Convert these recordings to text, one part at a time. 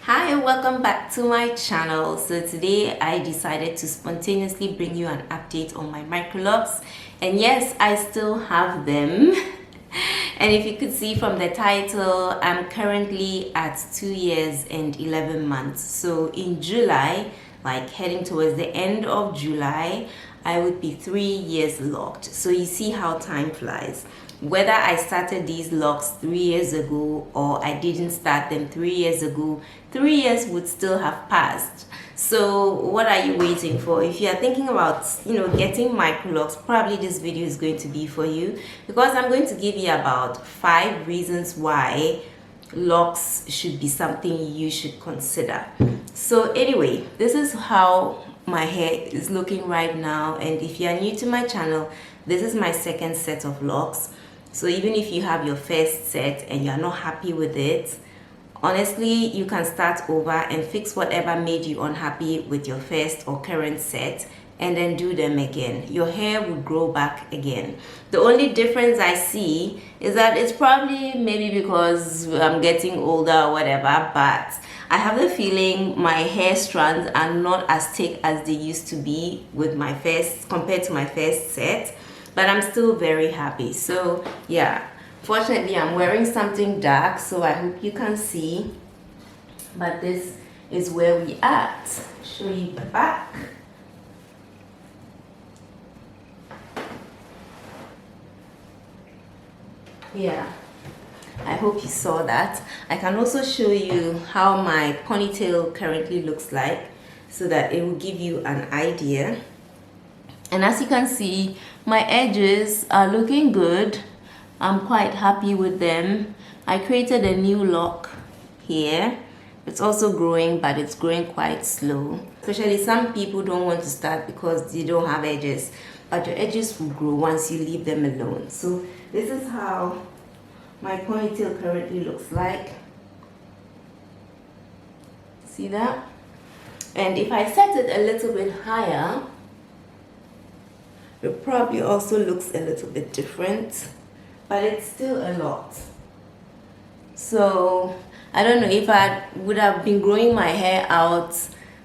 Hi and welcome back to my channel. So today I decided to spontaneously bring you an update on my Microlocks, and yes, I still have them. And if you could see from the title, I'm currently at 2 years and 11 months. So in July, like heading towards the end of July, I would be 3 years locked. So you see how time flies. Whether I started these locks 3 years ago or I didn't start them 3 years ago, 3 years would still have passed. So what are you waiting for? If you are thinking about, getting Microlocks, probably this video is going to be for you, because I'm going to give you about 5 reasons why locks should be something you should consider. So anyway, this is how my hair is looking right now, and if you are new to my channel, this is my second set of locks. So even if you have your first set and you're not happy with it, honestly, you can start over and fix whatever made you unhappy with your first or current set and then do them again. Your hair will grow back again. The only difference I see is that it's probably maybe because I'm getting older or whatever, but I have the feeling my hair strands are not as thick as they used to be with my first, compared to my first set, but I'm still very happy. So yeah, fortunately I'm wearing something dark, so I hope you can see, but this is where we at. Show you the back. Yeah, I hope you saw that. I can also show you how my ponytail currently looks like, so that it will give you an idea. And as you can see, my edges are looking good. I'm quite happy with them. I created a new lock here. It's also growing, but it's growing quite slow. Especially some people don't want to start because they don't have edges, but your edges will grow once you leave them alone. So this is how my ponytail currently looks like. See that? And if I set it a little bit higher, it probably also looks a little bit different, but it's still a lot. So I don't know if I would have been growing my hair out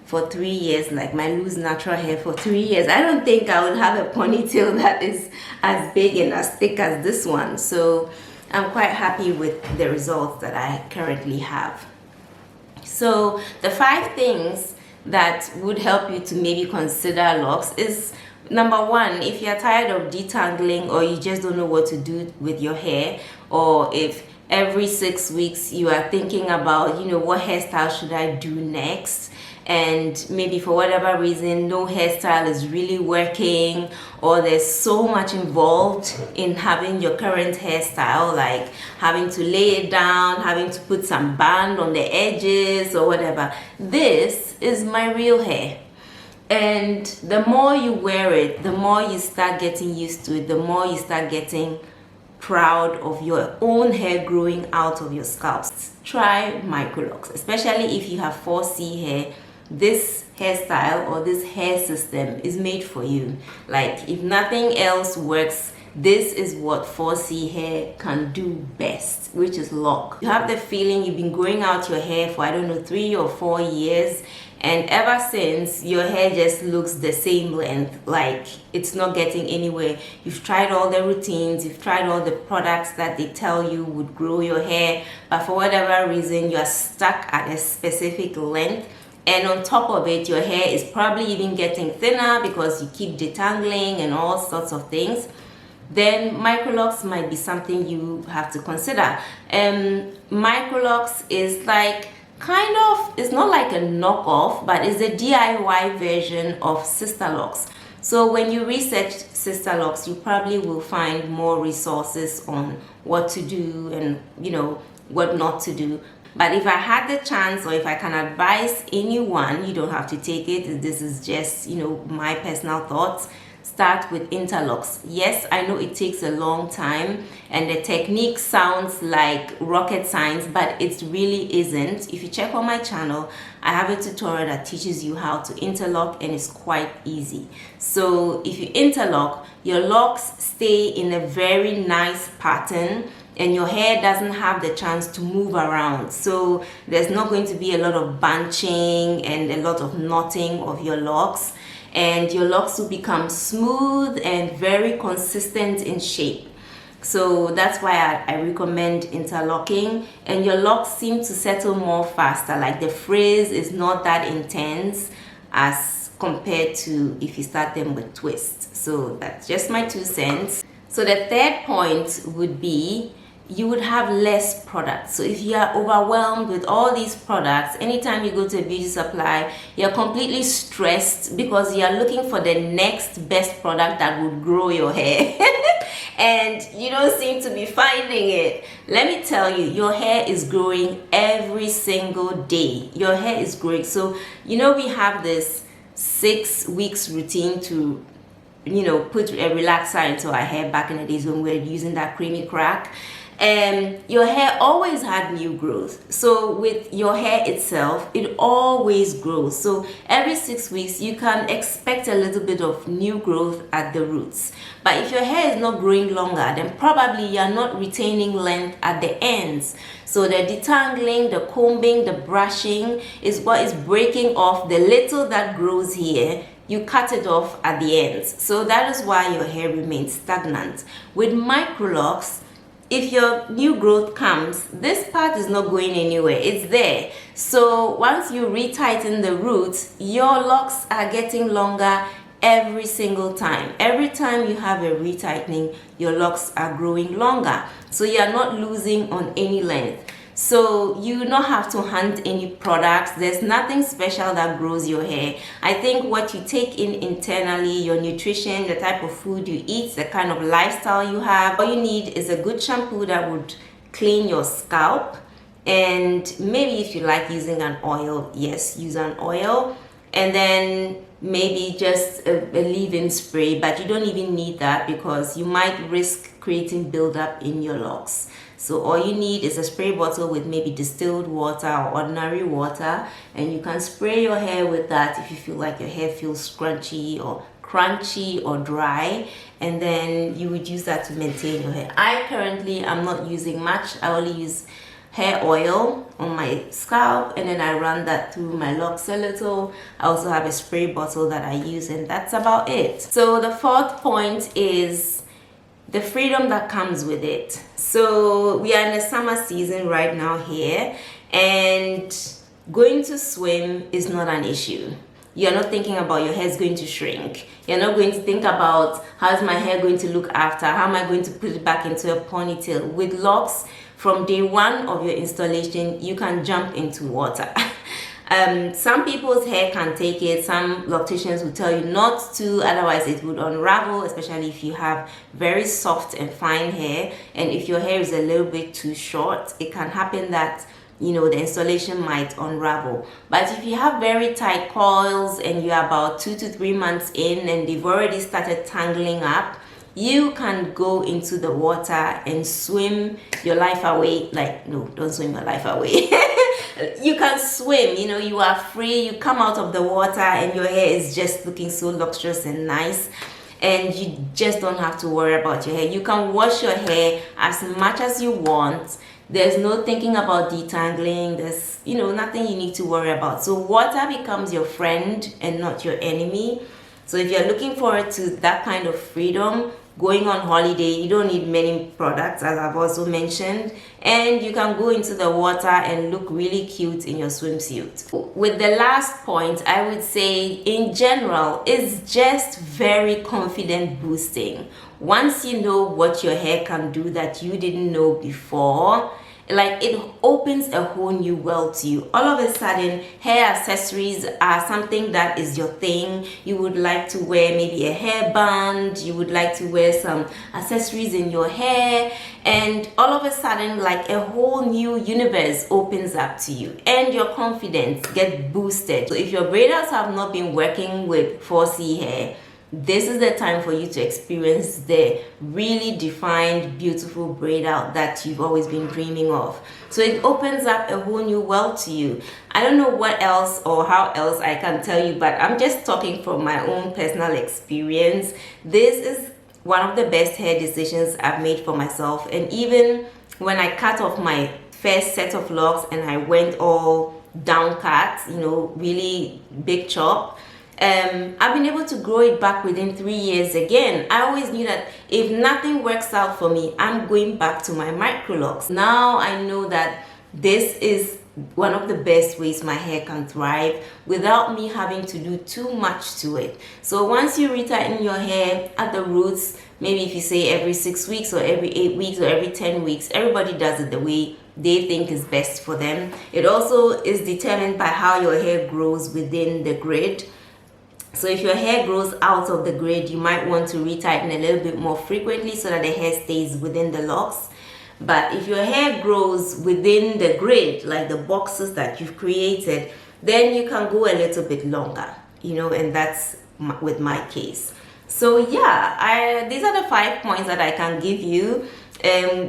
for 3 years, like my loose natural hair for 3 years, I don't think I would have a ponytail that is as big and as thick as this one. So I'm quite happy with the results that I currently have. So the 5 things that would help you to maybe consider locks is, number 1, if you're tired of detangling or you just don't know what to do with your hair, or if every 6 weeks you are thinking about, what hairstyle should I do next, and maybe for whatever reason no hairstyle is really working, or there's so much involved in having your current hairstyle, like having to lay it down, having to put some band on the edges or whatever. This is my real hair. And the more you wear it, the more you start getting used to it, the more you start getting proud of your own hair growing out of your scalp. Try Microlocks, especially if you have 4C hair. This hairstyle or this hair system is made for you. Like, if nothing else works, this is what 4C hair can do best, which is lock. You have the feeling you've been growing out your hair for, I don't know, 3 or 4 years, and ever since your hair just looks the same length, like it's not getting anywhere. You've tried all the routines, you've tried all the products that they tell you would grow your hair, but for whatever reason you're stuck at a specific length, and on top of it your hair is probably even getting thinner because you keep detangling and all sorts of things. Then Microlocks might be something you have to consider. Microlocks is like, kind of, it's not like a knockoff, but it's a DIY version of Sister Locks. So when you research Sister Locks, you probably will find more resources on what to do and what not to do. But if I had the chance, or if I can advise anyone, you don't have to take it, this is just my personal thoughts, start with Interlocks. Yes, I know it takes a long time and the technique sounds like rocket science, but it really isn't. If you check on my channel, I have a tutorial that teaches you how to interlock, and it's quite easy. So if you interlock, your locks stay in a very nice pattern and your hair doesn't have the chance to move around. So there's not going to be a lot of bunching and a lot of knotting of your locks, and your locks will become smooth and very consistent in shape. So that's why I recommend interlocking, and your locks seem to settle more faster. Like the frizz is not that intense as compared to if you start them with twists. So that's just my 2 cents. So the third point would be you would have less products. So if you are overwhelmed with all these products, anytime you go to a beauty supply, you're completely stressed because you are looking for the next best product that would grow your hair and you don't seem to be finding it. Let me tell you, your hair is growing every single day. Your hair is growing. So we have this 6 weeks routine to put a relaxer into our hair back in the days when we were using that creamy crack. And your hair always had new growth. So with your hair itself, it always grows. So every 6 weeks, you can expect a little bit of new growth at the roots. But if your hair is not growing longer, then probably you're not retaining length at the ends. So the detangling, the combing, the brushing is what is breaking off the little that grows here. You cut it off at the ends. So that is why your hair remains stagnant. With Microlocks, if your new growth comes, this part is not going anywhere. It's there. So once you retighten the roots, your locks are getting longer every single time. Every time you have a retightening, your locks are growing longer. So you're not losing on any length. So you don't have to hunt any products. There's nothing special that grows your hair. I think what you take in internally, your nutrition, the type of food you eat, the kind of lifestyle you have, all you need is a good shampoo that would clean your scalp. And maybe if you like using an oil, yes, use an oil. And then maybe just a leave-in spray, but you don't even need that because you might risk creating buildup in your locks. So all you need is a spray bottle with maybe distilled water or ordinary water, and you can spray your hair with that if you feel like your hair feels scrunchy or crunchy or dry, and then you would use that to maintain your hair. I currently am not using much. I only use hair oil on my scalp, and then I run that through my locks a little. I also have a spray bottle that I use, and that's about it. So the fourth point is the freedom that comes with it. So we are in the summer season right now here, and going to swim is not an issue. You're not thinking about your hair is going to shrink. You're not going to think about how's my hair going to look after, how am I going to put it back into a ponytail. With locks, from day one of your installation, you can jump into water. Some people's hair can take it. Some locticians will tell you not to, otherwise it would unravel, especially if you have very soft and fine hair. And if your hair is a little bit too short, it can happen that the installation might unravel. But if you have very tight coils and you're about 2 to 3 months in and they've already started tangling up, you can go into the water and swim your life away. Like, no, don't swim your life away. You can swim, you are free. You come out of the water and your hair is just looking so luxurious and nice, and you just don't have to worry about your hair. You can wash your hair as much as you want. There's no thinking about detangling. There's nothing you need to worry about. So water becomes your friend and not your enemy. So if you're looking forward to that kind of freedom, going on holiday, you don't need many products, as I've also mentioned, and you can go into the water and look really cute in your swimsuit. With the last point, I would say in general, it's just very confident boosting. Once you know what your hair can do that you didn't know before, like, it opens a whole new world to you. All of a sudden, hair accessories are something that is your thing. You would like to wear maybe a hairband, you would like to wear some accessories in your hair, and all of a sudden, like, a whole new universe opens up to you and your confidence gets boosted. So if your braiders have not been working with 4C hair, this is the time for you to experience the really defined, beautiful braid out that you've always been dreaming of. So it opens up a whole new world to you. I don't know what else or how else I can tell you, but I'm just talking from my own personal experience. This is one of the best hair decisions I've made for myself, and even when I cut off my first set of locks and I went all down cut, you know, really big chop, I've been able to grow it back within 3 years again. I always knew that if nothing works out for me, I'm going back to my Microlocks. Now I know that this is one of the best ways my hair can thrive without me having to do too much to it. So once you retighten your hair at the roots, maybe if you say every 6 weeks or every 8 weeks or every 10 weeks, everybody does it the way they think is best for them. It also is determined by how your hair grows within the grid. So if your hair grows out of the grid, you might want to retighten a little bit more frequently so that the hair stays within the locks. But if your hair grows within the grid, like the boxes that you've created, then you can go a little bit longer, you know, and that's with my case. So yeah, these are the 5 points that I can give you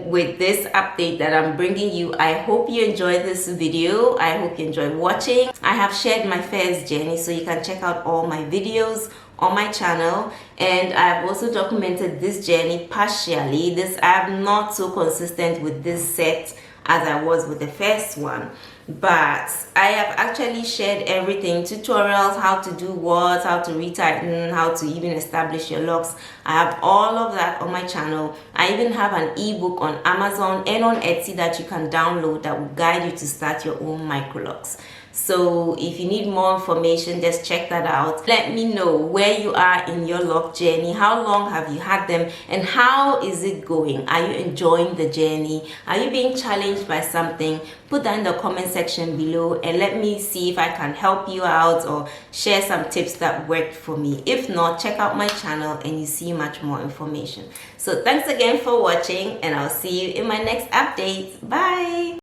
with this update that I'm bringing you. I hope you enjoyed this video. I hope you enjoyed watching. I have shared my first journey, so you can check out all my videos on my channel, and I've also documented this journey partially. I'm not so consistent with this set as I was with the first one, but I have actually shared everything, tutorials, how to do what, how to retighten, how to even establish your locks. I have all of that on my channel. I even have an ebook on Amazon and on Etsy that you can download that will guide you to start your own Microlocks. So if you need more information, just check that out. Let me know where you are in your lock journey. How long have you had them and how is it going? Are you enjoying the journey? Are you being challenged by something? Put that in the comment section below and let me see if I can help you out or share some tips that worked for me. If not, check out my channel and you see much more information. So thanks again for watching, and I'll see you in my next update. Bye.